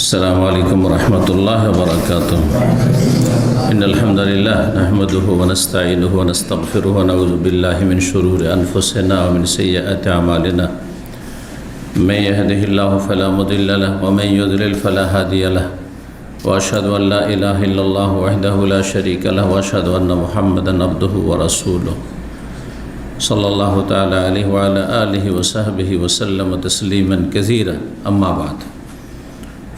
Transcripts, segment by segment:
السلام عليكم ورحمة الله وبركاته. إن الحمد لله نحمده ونستعينه ونستغفره ونعوذ بالله من شرور أنفسنا ومن سيئات أعمالنا. من يهده الله فلا مضل له ومن يضلل فلا هادي له. وأشهد أن لا إله إلا الله وحده لا شريك له وأشهد أن محمدا عبده ورسوله صلى الله تعالى عليه وعلى آله وصحبه وسلم تسليما كثيرا. أما بعد،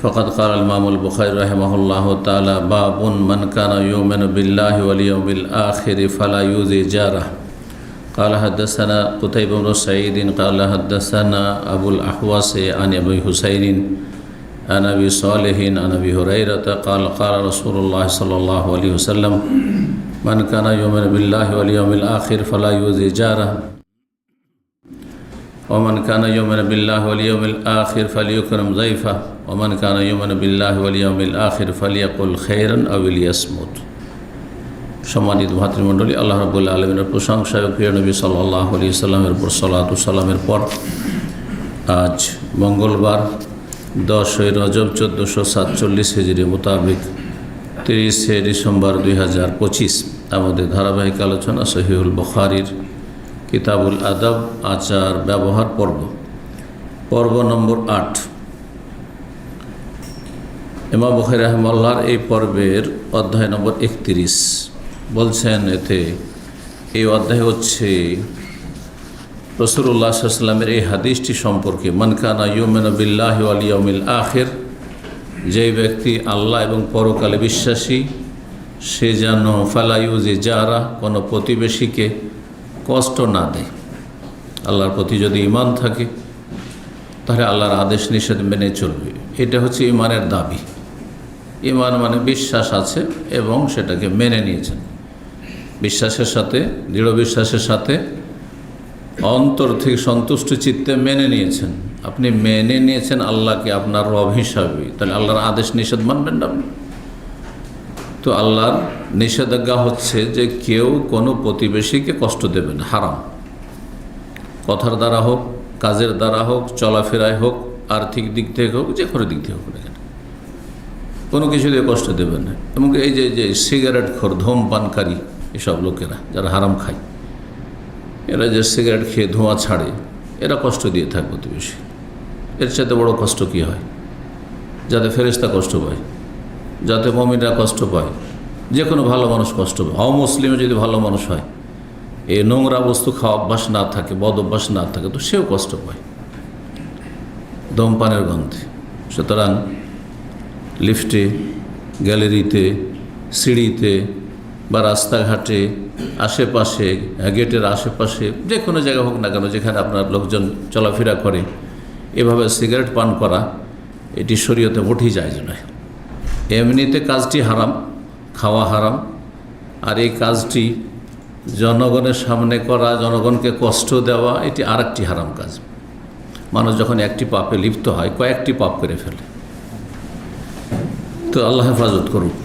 فقد قال الإمام البخاري رحمه الله تعالى: باب من كان يؤمن بالله واليوم الآخر فلا يؤذي جاره. قال حدثنا قتيبة بن سعيد قال حدثنا أبو الأحوص عن أبي حسين عن أبي صالح عن أبي هريرة قال قال رسول الله صلى الله عليه وسلم: من كان يؤمن بالله واليوم الآخر فلا يؤذي جاره، ومن كان يؤمن بالله واليوم الآخر فليكرم ضيفه، ومن كان يؤمن بالله واليوم الآخر فليقل خيرا أو ليصمت। সম্মানিত ভাতৃমণ্ডলী, আল্লাহ রাব্বুল আলামিনের প্রশংসা ও প্রিয় নবী সাল্লাল্লাহু আলাইহি সাল্লামের উপর সালাত ও সালামের পর আজ মঙ্গলবার 10 রজব 1447 হিজরি মোতাবেক 30 ডিসেম্বর 2025 আমাদের ধারাবাহিক আলোচনা সহিহুল বুখারীর কিতাবুল আদব আচার ব্যবহার পর্ব নম্বর 8। ইমাম বুখারী রাহিমাহুল্লাহর এই পর্বের অধ্যায় নম্বর 31 বলছেন, এতে এই অধ্যায় হচ্ছে রাসূলুল্লাহ সাল্লাল্লাহু আলাইহি ওয়াসাল্লামের এই হাদিসটি সম্পর্কে, মান কানা ইউমিনু বিল্লাহি ওয়াল ইয়াউমিল আখির, যেই ব্যক্তি আল্লাহ এবং পরকালে বিশ্বাসী সে যেন ফালা ইউজি জারা, কোনো প্রতিবেশীকে কষ্ট না দেয়। আল্লাহর প্রতি যদি ঈমান থাকে তাহলে আল্লাহর আদেশ নিষেধ মেনে চলবে। এটা হচ্ছে ঈমানের দাবি। ঈমান মানে বিশ্বাস আছে এবং সেটাকে মেনে নিয়েছেন, বিশ্বাসের সাথে, দৃঢ় বিশ্বাসের সাথে অন্তর থেকে সন্তুষ্ট চিত্তে মেনে নিয়েছেন। আপনি মেনে নিয়েছেন আল্লাহকে আপনার রব হিসাবে, তাহলে আল্লাহর আদেশ নিষেধ মানবেন না আপনি। তো আল্লাহর নিষেধাজ্ঞা হচ্ছে যে কেউ কোনো প্রতিবেশীকে কষ্ট দেবে না, হারাম। কথার দ্বারা হোক, কাজের দ্বারা হোক, চলাফেরায় হোক, আর্থিক দিক থেকে হোক, যে কোনো দিক থেকে হোক না কেন, কোনো কিছু দিয়ে কষ্ট দেবে না। এবং এই যে সিগারেট খোর, ধূমপানকারী এসব লোকেরা যারা হারাম খায়, এরা যে সিগারেট খেয়ে ধোঁয়া ছাড়ে, এরা কষ্ট দিয়ে থাকে প্রতিবেশী। এর সাথে বড় কষ্ট কী হয়? যাতে ফেরেশতা কষ্ট পায়, যাতে মুমিনরা কষ্ট পায়, যে কোনো ভালো মানুষ কষ্ট পায়। অমুসলিমে যদি ভালো মানুষ হয়, এই নোংরা বস্তু খাওয়া অভ্যাস না থাকে, বদ অভ্যাস না থাকে, তো সেও কষ্ট পায় ধূমপানের গন্ধে। সুতরাং লিফটে, গ্যালারিতে, সিঁড়িতে বা রাস্তাঘাটে, আশেপাশে, গেটের আশেপাশে, যে কোনো জায়গা হোক না কেন যেখানে আপনার লোকজন চলাফেরা করে, এভাবে সিগারেট পান করা এটি শরীয়তে মোটেই জায়েজ নয়। এমনিতে কাজটি হারাম, খাওয়া হারাম, আর এই কাজটি জনগণের সামনে করা, জনগণকে কষ্ট দেওয়া, এটি আরেকটি হারাম কাজ। মানুষ যখন একটি পাপে লিপ্ত হয়, কয়েকটি পাপ করে ফেলে। তো আল্লাহ হেফাজত করুক,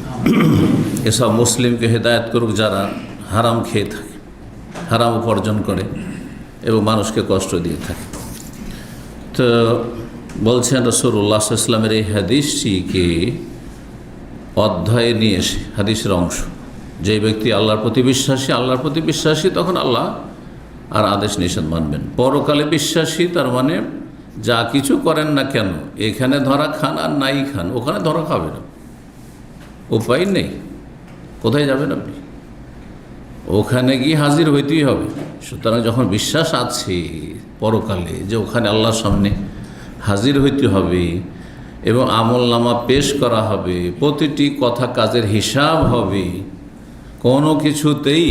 এসব মুসলিমকে হেদায়েত করুক যারা হারাম খেয়ে থাকে, হারাম উপার্জন করে এবং মানুষকে কষ্ট দিয়ে থাকে। তো বলছেন রাসূলুল্লাহ সাল্লাল্লাহু আলাইহি ওয়াসাল্লামের এই হাদিসটিকে অধ্যায়ে নিয়ে এসে, হাদিসের অংশ, যে ব্যক্তি আল্লাহর প্রতি বিশ্বাসী তখন আল্লাহ আর আদেশ নিষেধ মানবেন। পরকালে বিশ্বাসী তার মানে যা কিছু করেন না কেন, এখানে ধরা খান আর নাই খান, ওখানে ধরা খাবেন, উপায় নেই। কোথায় যাবেন আপনি? ওখানে গিয়ে হাজির হইতেই হবে। সুতরাং যখন বিশ্বাস আছে পরকালে যে ওখানে আল্লাহর সামনে হাজির হইতে হবে এবং আমলনামা পেশ করা হবে, প্রতিটি কথা কাজের হিসাব হবে, কোনো কিছুতেই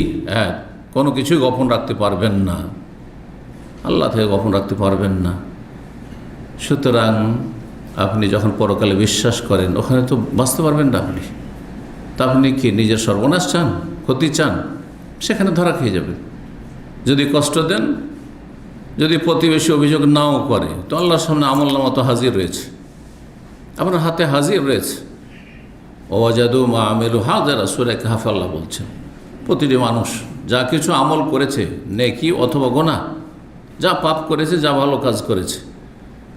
কোনো কিছুই গোপন রাখতে পারবেন না, আল্লাহ থেকে গোপন রাখতে পারবেন না। সুতরাং আপনি যখন পরকালে বিশ্বাস করেন, ওখানে তো বাঁচতে পারবেন না আপনি। তা আপনি কি নিজের সর্বনাশ চান, ক্ষতি চান? সেখানে ধরা খেয়ে যাবে। যদি কষ্ট দেন, যদি প্রতিবেশী অভিযোগ নাও করে, তো আল্লাহর সামনে আমলনামা তো হাজির রয়েছে, আপনার হাতে হাজির রয়েছে। ওয়াজাদু মা আমিলু হাযিরা, সূরা কাহফ আল্লাহ বলছেন, প্রতিটি মানুষ যা কিছু আমল করেছে, নেকি অথবা গুনাহ, যা পাপ করেছে, যা ভালো কাজ করেছে,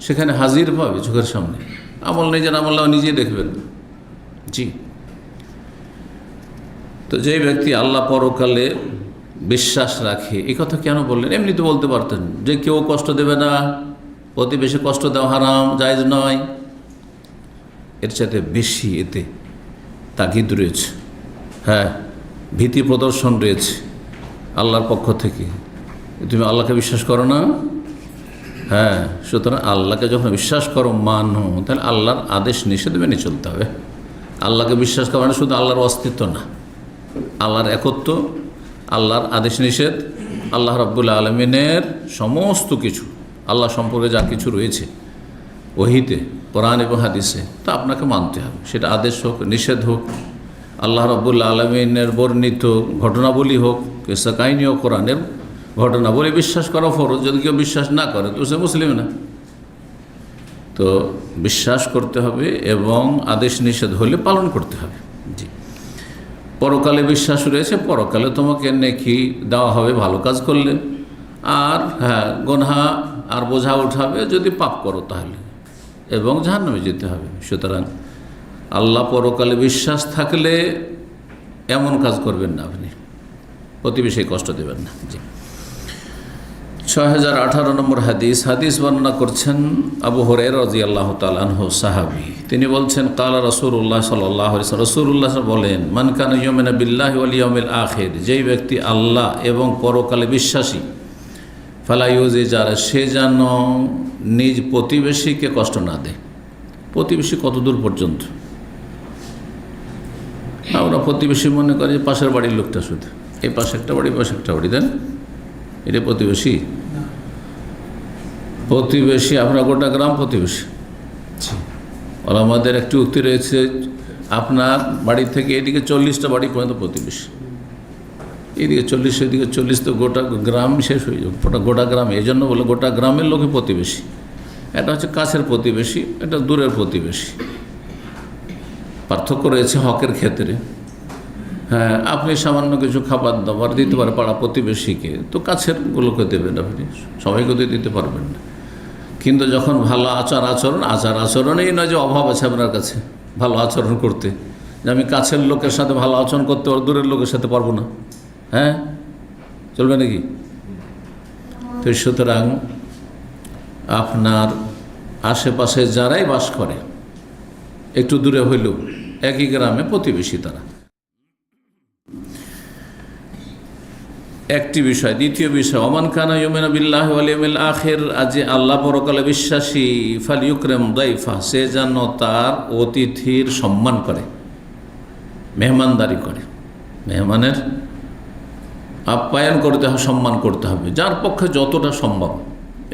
সেখানে হাজির পাবে চোখের সামনে। আমল নিজের আমল নিজেই দেখবেন। জি, তো যে ব্যক্তি আল্লাহ পরকালে বিশ্বাস রাখে, এই কথা কেন বললেন? এমনি তো বলতে পারতেন যে কেউ কষ্ট দেবে না, প্রতিবেশী কষ্ট দেওয়া হারাম, জায়েজ নয়। এর চাইতে বেশি এতে তাগিদ রয়েছে, হ্যাঁ, ভীতি প্রদর্শন রয়েছে আল্লাহর পক্ষ থেকে। তুমি আল্লাহকে বিশ্বাস করো না? হ্যাঁ, সুতরাং আল্লাহকে যখন বিশ্বাস করো, মানো, তাহলে আল্লাহর আদেশ নিষেধ মেনে চলতে হবে। আল্লাহকে বিশ্বাস করা মানে শুধু আল্লাহর অস্তিত্ব না, আল্লাহর একত্ব, আল্লাহর আদেশ নিষেধ, আল্লাহ রাব্বুল আলামিনের সমস্ত কিছু, আল্লাহ সম্পর্কে যা কিছু রয়েছে ওহীতে, কোরআন এবং হাদিসে, তা আপনাকে মানতে হবে। সেটা আদেশ হোক, নিষেধ হোক, আল্লাহ রাব্বুল আলামিনের বর্ণিত ঘটনাবলী হোক, কিসসা কাহিনী হোক, কোরআনের ঘটনাবলী বিশ্বাস করা ফরজ। যদি কেউ বিশ্বাস না করে তো সে মুসলিম না। তো বিশ্বাস করতে হবে এবং আদেশ নিষেধ হলে পালন করতে হবে। জি, পরকালে বিশ্বাস রয়েছে, পরকালে তোমাকে নেকি দেওয়া হবে ভালো কাজ করলে, আর হ্যাঁ, গুনাহ আর বোঝা উঠাবে যদি পাপ করো তাহলে, এবং জাহান্নামে যেতে হবে। সুতরাং আল্লাহ পরকালে বিশ্বাস থাকলে এমন কাজ করবেন না, আপনি প্রতিবেশী কষ্ট দেবেন না। জি, 6018 নম্বর হাদিস বর্ণনা করছেন আবু হুরায়রা রাদিয়াল্লাহু তাআলা আনহু, সাহাবী। তিনি বলছেন, ক্বালা রাসূলুল্লাহ সাল্লাল্লাহু আলাইহি ওয়াসাল্লাম, রাসূলুল্লাহ বলেন, মান কানা ইউমিনু বিল্লাহি ওয়াল ইয়াউমিল আখির, যেই ব্যক্তি আল্লাহ এবং পরকালে বিশ্বাসী, ফালা ইউজি জারা, সে যেন নিজ প্রতিবেশীকে কষ্ট না দেয়। প্রতিবেশী কত দূর পর্যন্ত? আমরা প্রতিবেশী মনে করি পাশের বাড়ির লোকটা, শুধু এই পাশে একটা বাড়ি, পাশে একটা বাড়ি, দেন, এটা প্রতিবেশী? প্রতিবেশী আপনার গোটা গ্রাম প্রতিবেশী। আমাদের একটি উক্তি রয়েছে, আপনার বাড়ি থেকে এদিকে 40টা বাড়ি পর্যন্ত প্রতিবেশী, এদিকে 40, এদিকে 40, তো গোটা গ্রাম শেষ হয়ে যাবে, গোটা গ্রাম। এই জন্য বলে গোটা গ্রামের লোকে প্রতিবেশী। এটা হচ্ছে কাছের প্রতিবেশী, এটা দূরের প্রতিবেশী। পার্থক্য রয়েছে হকের ক্ষেত্রে। হ্যাঁ, আপনি সামান্য কিছু খাবার দাবার দিতে পারেন পাড়া প্রতিবেশীকে, তো কাছের গুলোকে দেবেন, আপনি সবাইকে তো দিতে পারবেন না। কিন্তু যখন ভালো আচার আচরণেই নয় যে অভাব আছে আপনার কাছে ভালো আচরণ করতে, যে আমি কাছের লোকের সাথে ভালো আচরণ করতে পারবো, দূরের লোকের সাথে পারবো না, হ্যাঁ, চলবে নাকি? তো সুতরাং আপনার আশেপাশে যারাই বাস করে, একটু দূরে হইলেও একই গ্রামে প্রতিবেশী তারা। একটি বিষয়। দ্বিতীয় বিষয়, ওমান কানা ইউমিনু বিল্লাহি ওয়াল ইয়াউমিল আখির, আজ আল্লাহ পরকালে বিশ্বাসী, ফালইউকরিম দাইফা, সে যেন তার অতিথির সম্মান করে, মেহমানদারি করে, মেহমানের আপ্যায়ন করতে হবে, সম্মান করতে হবে, যার পক্ষে যতটা সম্ভব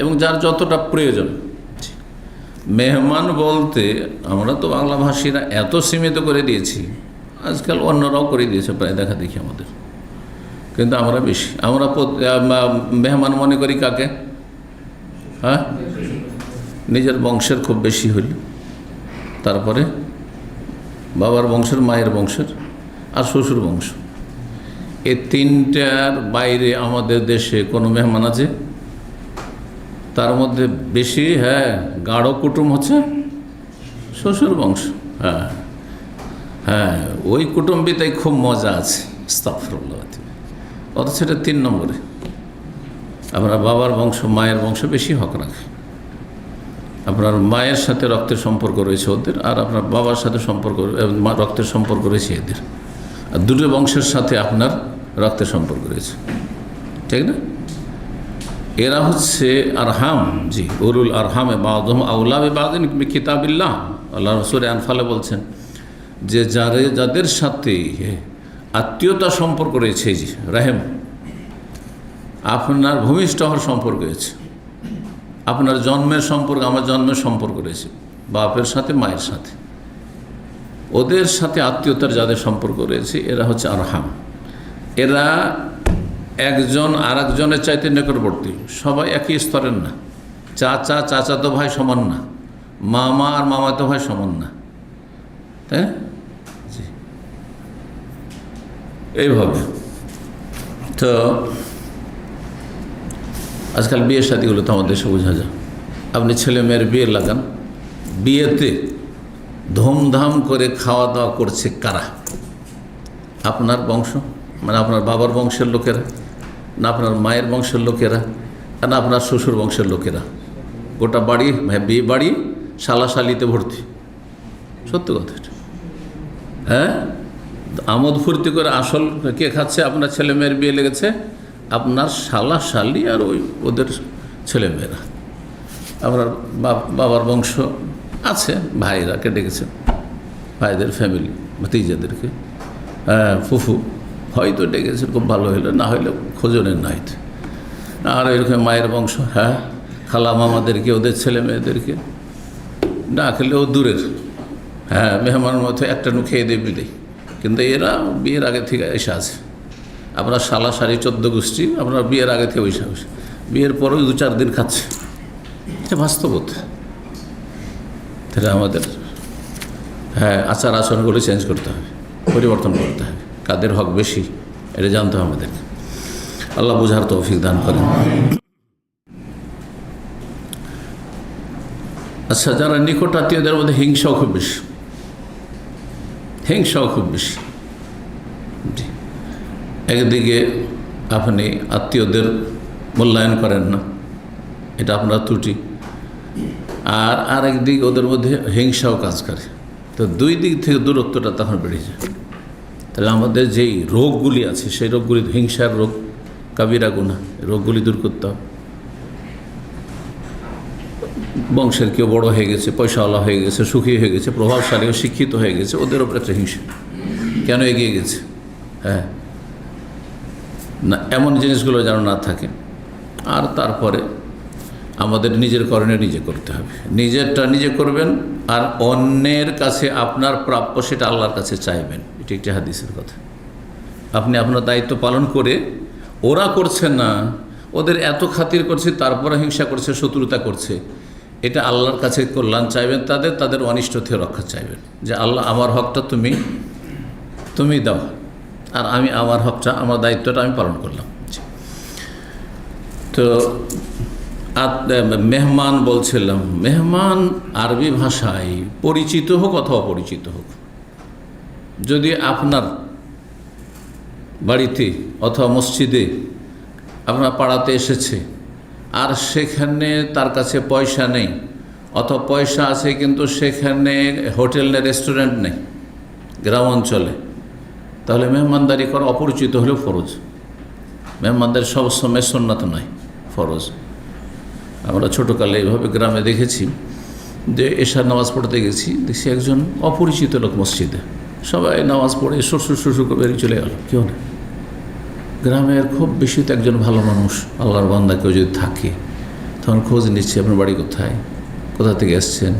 এবং যার যতটা প্রয়োজন। মেহমান বলতে আমরা তো বাংলাভাষীরা এত সীমিত করে দিয়েছি, আজকাল অন্যরাও করে দিয়েছে প্রায় দেখা দেখি আমাদের, কিন্তু আমরা বেশি, আমরা মেহমান মনে করি কাকে? হ্যাঁ, নিজের বংশের খুব বেশি হইল, তারপরে বাবার বংশের, মায়ের বংশের, আর শ্বশুর বংশ। এই তিনটার বাইরে আমাদের দেশে কোনো মেহমান আছে? তার মধ্যে বেশি, হ্যাঁ, গাঢ় কুটুম হচ্ছে শ্বশুর বংশ। হ্যাঁ হ্যাঁ, ওই কুটুম্বিতাই খুব মজা আছে, আস্তাগফিরুল্লাহ। অথচ এটা 3 নম্বরে। আপনার বাবার বংশ, মায়ের বংশ বেশি হক রাখে। আপনার মায়ের সাথে রক্তের সম্পর্ক রয়েছে ওদের, আর আপনার বাবার সাথে রক্তের সম্পর্ক রয়েছে এদের, আর দুটো বংশের সাথে আপনার রক্তের সম্পর্ক রয়েছে, ঠিক না? এরা হচ্ছে আরহাম। জি, উলুল আরহামে বাযুহুম আওলা বিবাযিন বিকিতাবিল্লাহ। আল্লাহ সূরা আনফালে বলছেন যে যাদের সাথে আত্মীয়তা সম্পর্ক রয়েছে, জি রাহেম, আপনার ভূমিষ্ঠ হওয়ার সম্পর্ক রয়েছে, আপনার জন্মের সম্পর্ক, আমার জন্মের সম্পর্ক রয়েছে, বাপের সাথে মায়ের সাথে, ওদের সাথে আত্মীয়তার যাদের সম্পর্ক রয়েছে এরা হচ্ছে আরহাম। এরা একজন আর একজনের চাইতে নিকটবর্তী, সবাই একই স্তরের না। চাচাতো ভাই সমান না, মামা আর মামাতো ভাই সমান না, তাই জি, এইভাবে। তো আজকাল বিয়ে শাদিগুলো তো আমাদের দেশে বোঝা যায়। আপনি ছেলে মেয়ের বিয়ে লাগান, বিয়েতে ধুমধাম করে খাওয়া দাওয়া করছে কারা? আপনার বংশ, মানে আপনার বাবার বংশের লোকেরা, না আপনার মায়ের বংশের লোকেরা, না আপনার শ্বশুর বংশের লোকেরা? গোটা বাড়ি, বিয়ে বাড়ি শালাশালিতে ভর্তি। সত্য কথা এটা। হ্যাঁ, আমোদ ফুর্তি করে আসল কে খাচ্ছে? আপনার ছেলে মেয়ের বিয়ে লেগেছে, আপনার শালাশালি আর ওদের ছেলেমেয়েরা। আপনার বাবার বংশ আছে, ভাইরা কেটে গেছে, ভাইদের ফ্যামিলি, ভাতিজাদেরকে, ফুফু হয়তো ডেকেছে, খুব ভালো হইলো, না হইলে খোঁজনের নাইট। আর এরকম মায়ের বংশ, হ্যাঁ, খালা মামাদেরকে, ওদের ছেলে মেয়েদেরকে না খেলেও দূরের, হ্যাঁ, মেহমানের মতো একটা নু খেয়ে দিয়ে বিদায়। কিন্তু এরা বিয়ের আগে থেকে এসে আছে। আপনার শালাশালি 14 গোষ্ঠী আপনার বিয়ের আগে থেকে বসে বসে, বিয়ের পরেও 2-4 দিন খাচ্ছে। এটা বাস্তবতা। তাহলে আমাদের আচার আচরণগুলো চেঞ্জ করতে হবে, পরিবর্তন করতে হবে। কাদের হক বেশি এটা জানতে হবে আমাদেরকে। আল্লাহ বুঝার তৌফিক দান করেন। আচ্ছা, যারা নিকট আত্মীয়দের মধ্যে হিংসাও খুব বেশি, একদিকে আপনি আত্মীয়দের মূল্যায়ন করেন না, এটা আপনার ত্রুটি, আর আরেক দিক ওদের মধ্যে হিংসাও কাজ করে। তো দুই দিক থেকে দূরত্বটা তখন বেড়ে যায়। তাহলে আমাদের যেই রোগগুলি আছে সেই রোগগুলি, হিংসার রোগ, কাবিরা গুনাহ, রোগগুলি দূর করতে হবে। বংশের কেউ বড় হয়ে গেছে, পয়সাওয়ালা হয়ে গেছে, সুখী হয়ে গেছে, প্রভাবশালী, শিক্ষিত হয়ে গেছে, ওদের ওপর একটা হিংসা কেন এগিয়ে গেছে, হ্যাঁ, না, এমন জিনিসগুলো যেন না থাকে। আর তারপরে আমাদের নিজের করণীয় নিজে করতে হবে, নিজেরটা নিজে করবেন, আর অন্যের কাছে আপনার প্রাপ্য সেটা আল্লাহর কাছে চাইবেন। এটি একটি হাদিসের কথা। আপনি আপনার দায়িত্ব পালন করে, ওরা করছে না, ওদের এত খাতির করছে, তারপরে হিংসা করছে, শত্রুতা করছে, এটা আল্লাহর কাছে কল্যাণ চাইবেন, তাদের অনিষ্ট থেকে রক্ষা চাইবেন, যে আল্লাহ আমার হকটা তুমি দাও, আর আমি আমার হকটা, আমার দায়িত্বটা আমি পালন করলাম। তো মেহমান বলছিলাম, মেহমান আরবি ভাষায় পরিচিত হোক অথবা অপরিচিত হোক, যদি আপনার বাড়িতে অথবা মসজিদে আপনার পাড়াতে এসেছে, আর সেখানে তার কাছে পয়সা নেই, অথবা পয়সা আছে কিন্তু সেখানে হোটেল নেই, রেস্টুরেন্ট নেই, গ্রাম অঞ্চলে, তাহলে মেহমানদারি করা অপরিচিত হলেও ফরজ। মেহমানদারি সবসময় সুন্নাত নয়, ফরজ। আমরা ছোটোকালে এইভাবে গ্রামে দেখেছি যে এশার নামাজ পড়তে গেছি, দেখছি একজন অপরিচিত লোক মসজিদে, সবাই নামাজ পড়ে শ্বশুর করে বেরিয়ে চলে গেল, কেউ না। গ্রামের খুব বেশি তো একজন ভালো মানুষ, আল্লাহর বান্দা কেউ যদি থাকে, তখন খোঁজ নিচ্ছে, আপনার বাড়ি কোথায়, কোথা থেকে এসছেন,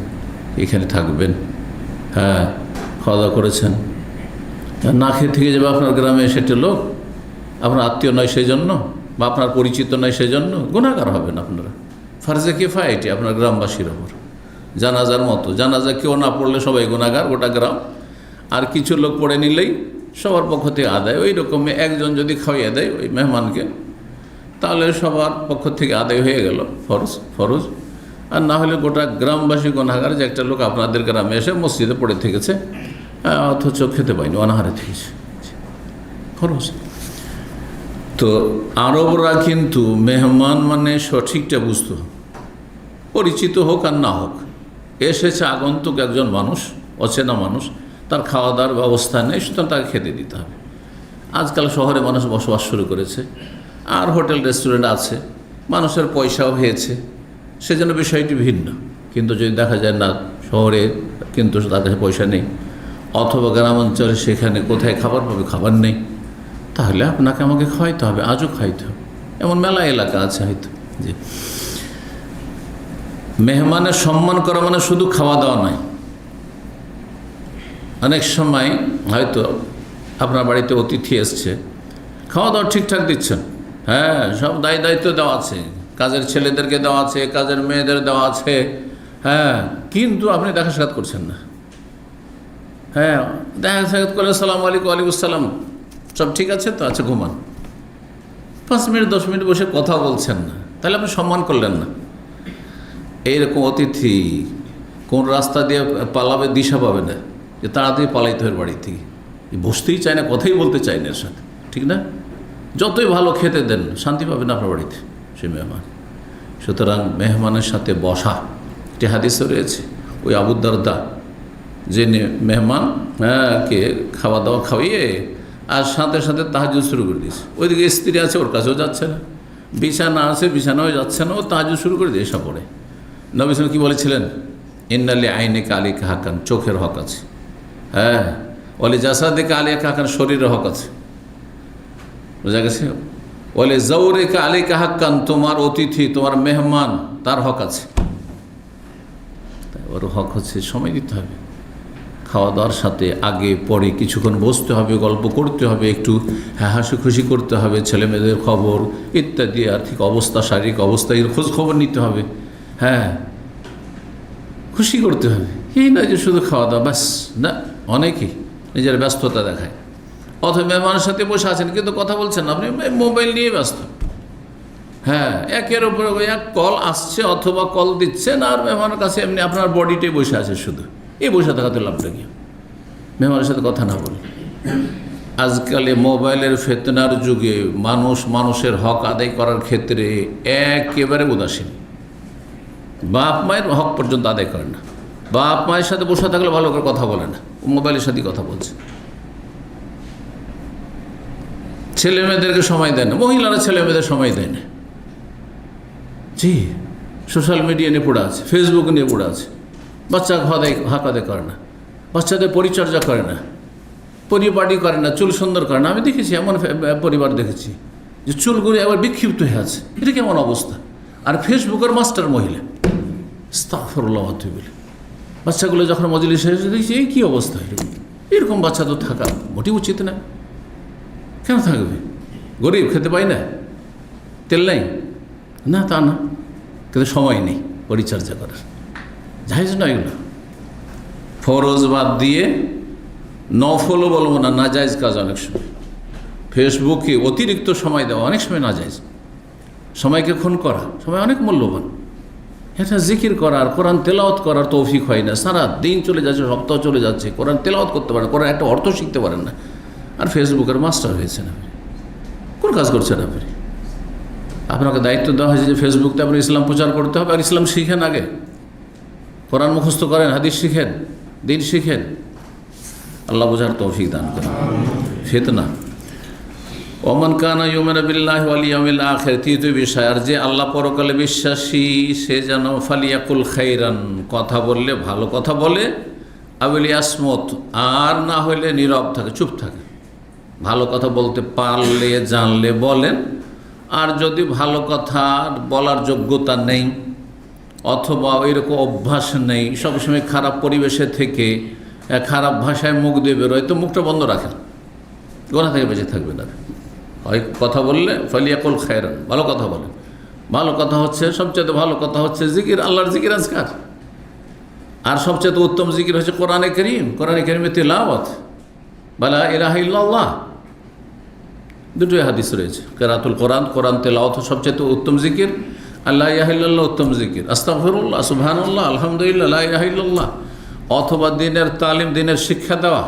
এখানে থাকবেন, হ্যাঁ, খাওয়া দাওয়া করেছেন। না খেয়ে থেকে যাবে আপনার গ্রামে সেটা লোক, আপনার আত্মীয় নয় সেই জন্য, বা আপনার পরিচিত নয় সেই জন্য, গুনাহগার হবেন আপনারা। ফারজে কিফায়া এটি আপনার গ্রামবাসীর ওপর, জানাজার মতো। জানাজা কেউ না পড়লে সবাই গুনাহগার, গোটা গ্রাম। আর কিছু লোক পড়ে নিলেই সবার পক্ষ থেকে আদায়। ওই রকমই একজন যদি খাওয়াইয়া দেয় ওই মেহমানকে, তাহলে সবার পক্ষ থেকে আদায় হয়ে গেল ফরজ। আর না হলে গোটা গ্রামবাসী গুনাহগার, যে একটা লোক আপনাদের গ্রামে এসে মসজিদে পড়ে থেকেছে, অথচ খেতে পায়নি, অনাহারে থেকেছে, ফরজ। তো আরবরা কিন্তু মেহমান মানে সঠিকটা বুঝতো, পরিচিত হোক আর না হোক, এসেছে আগন্তুক একজন মানুষ, অচেনা মানুষ, তার খাওয়া দাওয়ার ব্যবস্থা নেই, সুতরাং তাকে খেতে দিতে হবে। আজকাল শহরে মানুষ বসবাস শুরু করেছে, আর হোটেল রেস্টুরেন্ট আছে, মানুষের পয়সাও হয়েছে, সেজন্য বিষয়টি ভিন্ন। কিন্তু যদি দেখা যায় না, শহরে কিন্তু তার কাছে পয়সা নেই, অথবা গ্রাম অঞ্চলে সেখানে কোথায় খাবার পাবে, খাবার নেই, তাহলে আপনাকে আমাকে খাওয়াইতে হবে, আজও খাইতে হবে। এমন মেলা এলাকা আছে হয়তো। যে মেহমানের সম্মান করা মানে শুধু খাওয়া দাওয়া নয়। অনেক সময় হয়তো আপনার বাড়িতে অতিথি এসছে, খাওয়া দাওয়া ঠিকঠাক দিচ্ছেন, হ্যাঁ, সব দায়িত্ব দেওয়া আছে, কাজের ছেলেদেরকে দেওয়া আছে, কাজের মেয়েদের দেওয়া আছে, হ্যাঁ, কিন্তু আপনি দেখা সাক্ষাৎ করছেন না। হ্যাঁ, দেখা সাক্ষাৎ করলে সালাম আলাইকুম, ওয়ালাইকুম আসসালাম, সব ঠিক আছে তো, আচ্ছা ঘুমান। 5 মিনিট 10 মিনিট বসে কথা বলছেন না, তাহলে আপনি সম্মান করলেন না। এইরকম অতিথি কোন রাস্তা দিয়ে পালাবে দিশা পাবে না, যে তাড়াতাড়ি পালাইতে হয় বাড়ি থেকে, বসতেই চায় না, কথাই বলতে চায় না এর সাথে, ঠিক না? যতই ভালো খেতে দেন শান্তি পাবেন আপনার বাড়িতে সে মেহমান। সুতরাং মেহমানের সাথে বসা, একটি হাদিসে রয়েছে, ওই আবু দারদা যে মেহমান কে খাওয়া দাওয়া খাওয়িয়ে আর সাথে সাথে তাহাজ্জুদ শুরু করে দিয়েছে। ওইদিকে স্ত্রী আছে, ওর কাছেও যাচ্ছে না, বিছানা আছে, বিছানাও যাচ্ছে না, ও তাহাজ্জুদ শুরু করে দিয়ে এসে পড়ে। নবী সাল্লাল্লাহু কি বলেছিলেন? ইন্নালি আইনিকা আলাইকা হাক্কান, চোখের হক আছে, হ্যাঁ, ওয়ালি জাসাদিকা আলাইকা হাক্কান, শরীরের হক আছে, বোঝা গেছে? ওয়ালি যাওরিকা আলাইকা হাক্কান, তোমার অতিথি, তোমার মেহমান, তার হক আছে। ওর হক হচ্ছে সময় দিতে হবে, খাওয়া দাওয়ার সাথে আগে পরে কিছুক্ষণ বসতে হবে, গল্প করতে হবে, একটু হাসি খুশি করতে হবে, ছেলে মেয়েদের খবর ইত্যাদি, আর্থিক অবস্থা, শারীরিক অবস্থা, এর খোঁজ খবর নিতে হবে, হ্যাঁ, খুশি করতে হবে। এই নয় যে শুধু খাওয়া দাওয়া ব্যাস, না, অনেকেই নিজের ব্যস্ততা দেখায়। অথবা মেহমানের সাথে বসে আছেন কিন্তু কথা বলছেন না, আপনি মোবাইল নিয়ে ব্যস্ত, হ্যাঁ, একের উপরে এক কল আসছে অথবা কল দিচ্ছেন, আর মেহমানের কাছে এমনি আপনার বডিটাই বসে আছে শুধু, এই বসে থাকাতে লাভটা কি? মেহমানের সাথে কথা না বলে। আজকাল মোবাইলের ফেতনার যুগে মানুষ মানুষের হক আদায় করার ক্ষেত্রে একেবারে উদাসীন, বাপ মায়ের হক পর্যন্ত আদায় করে না। বাপ মায়ের সাথে বসে থাকলে ভালো করে কথা বলে না, মোবাইলের সাথে কথা বলছে। ছেলে মেয়েদেরকে সময় দেয় না, মহিলারা ছেলে মেয়েদের সময় দেয় না, জি, সোশ্যাল মিডিয়া নিয়ে পড়ে আছে, ফেসবুক নিয়ে পড়ে আছে, বাচ্চা হক আদায় করে না, বাচ্চাদের পরিচর্যা করে না, পরিপাটি করে না, চুল সুন্দর করে না। আমি দেখেছি, এমন পরিবার দেখেছি যে চুলগুলো আবার বিক্ষিপ্ত হয়ে আছে, এটা কেমন অবস্থা? আর ফেসবুকের মাস্টার মহিলা, আস্তাগফিরুল্লাহ বলে বাচ্চাগুলো যখন মজলিসে এসে দেখছি, এই কী অবস্থা, এরকম বাচ্চা তো থাকা মোটেই উচিত না। কেন থাকবে? গরিব, খেতে পাই না, তেল নেই না, তা না, কিন্তু সময় নেই পরিচর্যা করার, জায়েজ না এগুলো। ফরজ বাদ দিয়ে নফলও বলবো না, নাজায়েজ কাজ অনেক সময়। ফেসবুকে অতিরিক্ত সময় দেওয়া অনেক সময় নাজায়েজ, সময়কে খুন করা, সময় অনেক মূল্যবান। এটা জিকির করার, কোরআন তেলাওয়াত করার তৌফিক হয় না, সারা দিন চলে যাচ্ছে, সপ্তাহ চলে যাচ্ছে, কোরআন তেলাওয়াত করতে পারেন, কোরআন একটা অর্থ শিখতে পারেন না, আর ফেসবুকের মাস্টার হয়েছেন আপনি। কোন কাজ করছেন আপনি? আপনাকে দায়িত্ব দেওয়া হয়েছে যে ফেসবুকতে আপনি ইসলাম প্রচার করতে হবে, আর ইসলাম শিখেন, আগে কোরআন মুখস্থ করেন, হাদিস শিখেন, দিন শিখেন। আল্লাহ বোঝার তৌফিক দান করেন। ফিতনা ওমান কানা ইউমিনু বিল্লাহি ওয়াল ইয়াউমিল আখির, তৃতীয় বিষয়, আর যে আল্লাহ পরকালে বিশ্বাসী সে যেন ফালিয়াকুল খাইরান, কথা বললে ভালো কথা বলে, আবিল ইয়াসমত, আর না হইলে নীরব থাকে, চুপ থাকে। ভালো কথা বলতে পারলে, জানলে বলেন, আর যদি ভালো কথা বলার যোগ্যতা নেই অথবা ওইরকম অভ্যাস নেই, সবসময় খারাপ পরিবেশে থেকে খারাপ ভাষায় মুখ দিয়ে বেরোয়, তো মুখটা বন্ধ রাখেন, গোনা থেকে বেঁচে থাকবেন। আর হয় কথা বললে ফালিয়াকুল খায়রান, ভালো কথা বলেন। ভালো কথা হচ্ছে, সবচেয়ে ভালো কথা হচ্ছে জিকির, আল্লাহর জিকির আজকার। আর সবচেয়ে উত্তম জিকির হচ্ছে কোরআনে কারীম, কোরআনে কারীমের তিলাওয়াত, লা ইলাহা ইল্লাল্লাহ, দুটোই হাদিস রয়েছে। কিরাতুল কোরআন, কোরআন তেলাওয়াত সবচেয়ে উত্তম জিকির, লা ইলাহা ইল্লাল্লাহ উত্তম জিকির, আস্তাগফিরুল্লাহ, সুবহানাল্লাহ, আলহামদুলিল্লাহ, লা ইলাহা ইল্লাল্লাহ। অথবা দিনের তালিম, দিনের শিক্ষা দেওয়া,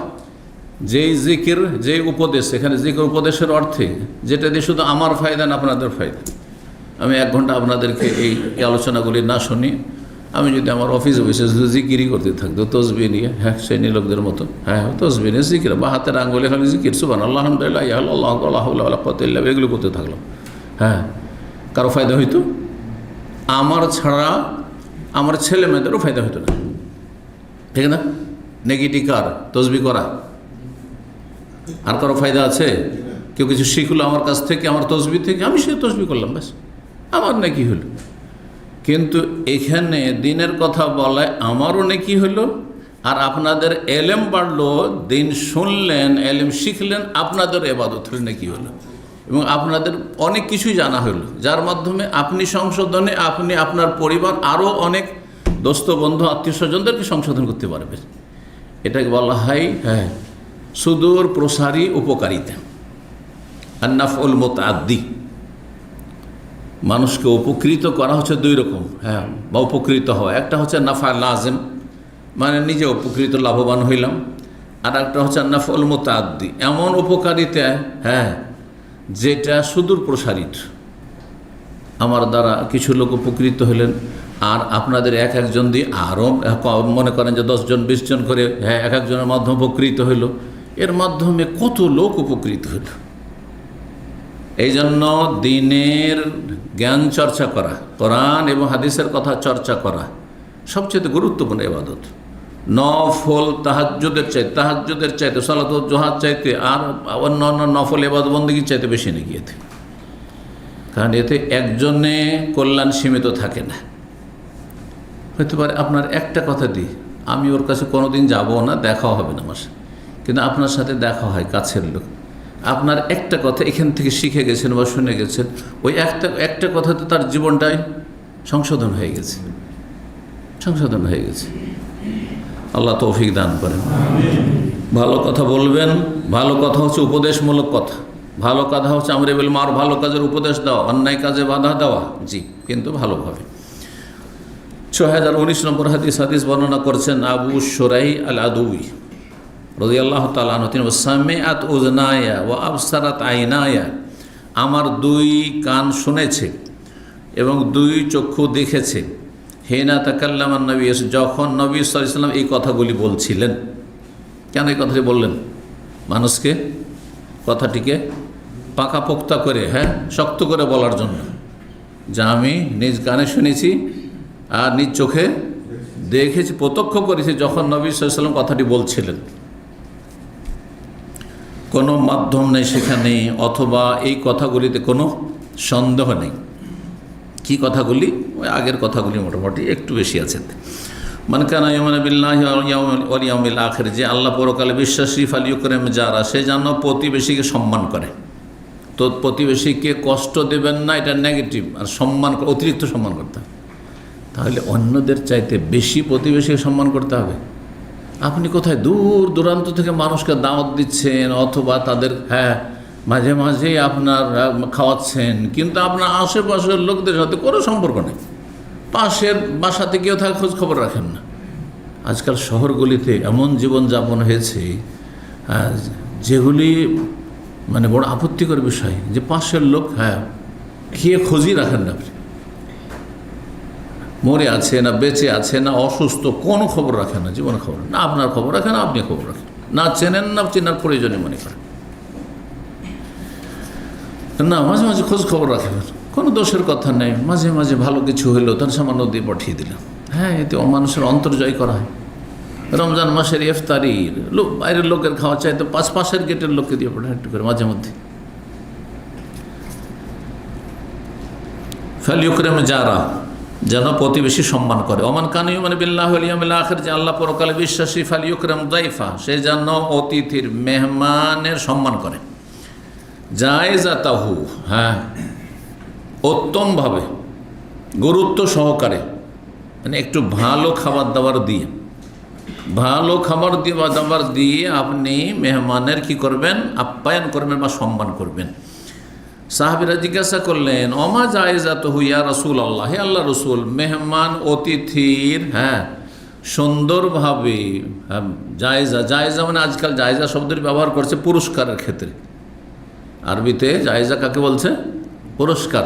যেই জিকির, যেই উপদেশ, এখানে জিকির উপদেশের অর্থে যেটা দিয়ে শুধু আমার ফায়দা না আপনাদের ফায়দা। আমি 1 ঘন্টা আপনাদেরকে এই আলোচনাগুলি না শুনি, আমি যদি আমার অফিসে বসে শুধু জিকিরই করতে থাকতো, তসবিহ নিয়ে, হ্যাঁ, সেই লোকদের মতো, হ্যাঁ, তসবিহ নিয়ে জিকির, বা হাতের আঙ্গুলে খালি জিকির, সুবহানাল্লাহ, আলহামদুলিল্লাহ, ইয়া আল্লাহু আকবার, লা হাওলা ওয়ালা কুওয়াতা ইল্লা বিল্লাহ, এগুলো করতে থাকলাম, হ্যাঁ, কারো ফায়দা হইতো? আমার ছাড়া আমার ছেলে মেয়েদেরও ফায়দা হতো না, ঠিক না? নেগেটিভ কার তসবিহ করা, আর কারো ফায়দা আছে? কেউ কিছু শিখলো আমার কাছ থেকে, আমার তসবিহ থেকে, আমি সে তসবিহ করলাম, ব্যাস, আমার নাকি হলো। কিন্তু এখানে দিনের কথা বলায় আমারও নেকি হলো, আর আপনাদের এলেম বাড়লো, দিন শুনলেন, এলেম শিখলেন, আপনাদের ইবাদতের নেকি হলো, এবং আপনাদের অনেক কিছুই জানা হলো, যার মাধ্যমে আপনি সংশোধনে, আপনি আপনার পরিবার, আরও অনেক দোস্ত বন্ধু আত্মীয় স্বজনদেরকে সংশোধন করতে পারবেন। এটাকে বলা হয়, হ্যাঁ, সুদূর প্রসারী উপকারিতা, আন-নাফউল মুতাআদ্দি। মানুষকে উপকৃত করা হচ্ছে 2 রকম, হ্যাঁ, বা উপকৃত হওয়া। একটা হচ্ছে নাফা লাজেম, মানে নিজে উপকৃত লাভবান হইলাম। আর একটা হচ্ছে নাফল মুতাআদ্দি, এমন উপকারিতা যেটা সুদূর প্রসারিত। আমার দ্বারা কিছু লোক উপকৃত হলেন, আর আপনাদের এক একজন দিয়ে আরও মনে করেন যে 10 জন 20 জন করে এক একজনের মাধ্যমে উপকৃত হইল, এর মাধ্যমে কত লোক উপকৃত হইল। এই জন্য দিনের জ্ঞান চর্চা করা, কোরআন এবং হাদিসের কথা চর্চা করা সবচেয়ে গুরুত্বপূর্ণ ইবাদত। নফল তাহাজ্জুদের চাইতে সালাতুল জোহার চাইতে আর অন্য অন্য নফল ইবাদত বন্দেগীর চাইতে বেশি নাকি এতে, কারণ এতে একজনে কল্যাণ সীমিত থাকে না। হতে পারে আপনার একটা কথা দিই, আমি ওর কাছে কোনোদিন যাব না, দেখাও হবে না আমার সাথে, কিন্তু আপনার সাথে দেখা হয় কাছের লোক, আপনার একটা কথা এখান থেকে শিখে গেছেন বা শুনে গেছেন, ওই একটা কথাতে তার জীবনটাই সংশোধন হয়ে গেছে। আল্লাহ তৌফিক দান করেন। ভালো কথা বলবেন, ভালো কথা হচ্ছে উপদেশমূলক কথা, ভালো কথা হচ্ছে আমরে বিল মারুফ, ভালো কাজের উপদেশ দেওয়া, অন্যায় কাজে বাধা দেওয়া, জি, কিন্তু ভালোভাবে। 6019 নম্বর হাদিস বর্ণনা করছেন আবু শুরাই আল আদুই রাদিয়াল্লাহু তাআলা আনহু, তিনি সামিআত উযনায়া ওয়া আবসারাত আইনায়া, আমার 2 কান শুনেছে এবং 2 চক্ষু দেখেছে। হিনা তাকাল্লামান নবী, যখন নবী সাল্লাল্লাহু আলাইহি ওয়াসাল্লাম এই কথাগুলি বলছিলেন। কেন এই কথাটি বললেন? মানুষকে কথাটিকে পাকাপোক্তা করে, শক্ত করে বলার জন্য, যা আমি নিজ কানে শুনেছি আর নিজ চোখে দেখেছি, প্রত্যক্ষ করেছি যখন নবী সাল্লাল্লাহু আলাইহি ওয়াসাল্লাম কথাটি বলছিলেন। কোনো মাধ্যম নেই সেখানে, অথবা এই কথাগুলিতে কোনো সন্দেহ নেই। কি কথাগুলি? ওই আগের কথাগুলি মোটামুটি একটু বেশি আছে। মান কানা ইউমিনু বিল্লাহি ওয়াল ইয়াউমিল আখির, যে আল্লাহ পরকালে বিশ্বাসী, ফালিয়ুকরিম জারা, সে যেন প্রতিবেশীকে সম্মান করে। তো প্রতিবেশীকে কষ্ট দেবেন না, এটা নেগেটিভ। আর সম্মান, অতিরিক্ত সম্মান করতে হবে। তাহলে অন্যদের চাইতে বেশি প্রতিবেশীকে সম্মান করতে হবে। আপনি কোথায় দূর দূরান্ত থেকে মানুষকে দাওয়াত দিচ্ছেন, অথবা তাদের মাঝে মাঝে আপনার খাওয়াচ্ছেন, কিন্তু আপনার আশেপাশের লোকদের সাথে কোনো সম্পর্ক নেই, পাশের বাসাতে কেউ থাকে খোঁজ খবর রাখেন না। আজকাল শহরগুলিতে এমন জীবনযাপন হয়েছে যেগুলি মানে বড় আপত্তিকর বিষয়, যে পাশের লোক খেয়ে খোঁজই রাখেন না, আপনি মরে আছে না বেঁচে আছে না অসুস্থ, কোনো খবর রাখেন না, জীবনে খবর না, আপনার খবর রাখেন না, আপনি খবর রাখেন না, চেনেন না, চেনার প্রয়োজনে মনে করেন না, মাঝে মাঝে খোঁজ খবর রাখেন, কোনো দোষের কথা নেই। মাঝে মাঝে ভালো কিছু হইলো, তার সামান্য দিয়ে পাঠিয়ে দিলাম। এতে মানুষের অন্তর জয় করা হয়। রমজান মাসের ইফতারির লোক বাইরের লোকের খাওয়া চাইতে পাশের গেটের লোককে দিয়ে পাঠায় একটু করে মাঝে মধ্যে। ফালিয়ুকরিম জারা, যেন প্রতিবেশী সম্মান করে। ওমান কানা ইউমিনু বিল্লাহি ওয়াল ইয়াউমিল আখির, যে আল্লাহ পরকালে বিশ্বাসী, ফালিয়ুকরিম যায়ফা, সে যেন অতিথির মেহমানের সম্মান করে। জায়েজাতাহু, উত্তমভাবে, গুরুত্ব সহকারে, মানে একটু ভালো খাবার দাবার দিয়ে, আপনি মেহমানের কি করবেন? আপ্যায়ন করবেন বা সম্মান করবেন। সাহাবীরা জিজ্ঞাসা করলেন, ওমা জায়েজাতুহু ইয়া রাসূলুল্লাহ, হে আল্লাহ রসুল, মেহমান অতিথির সুন্দরভাবে জায়েজা মানে আজকাল জায়েজা শব্দের ব্যবহার করছে পুরস্কারের ক্ষেত্রে। আরবিতে জায়েজা কাকে বলছে? পুরস্কার।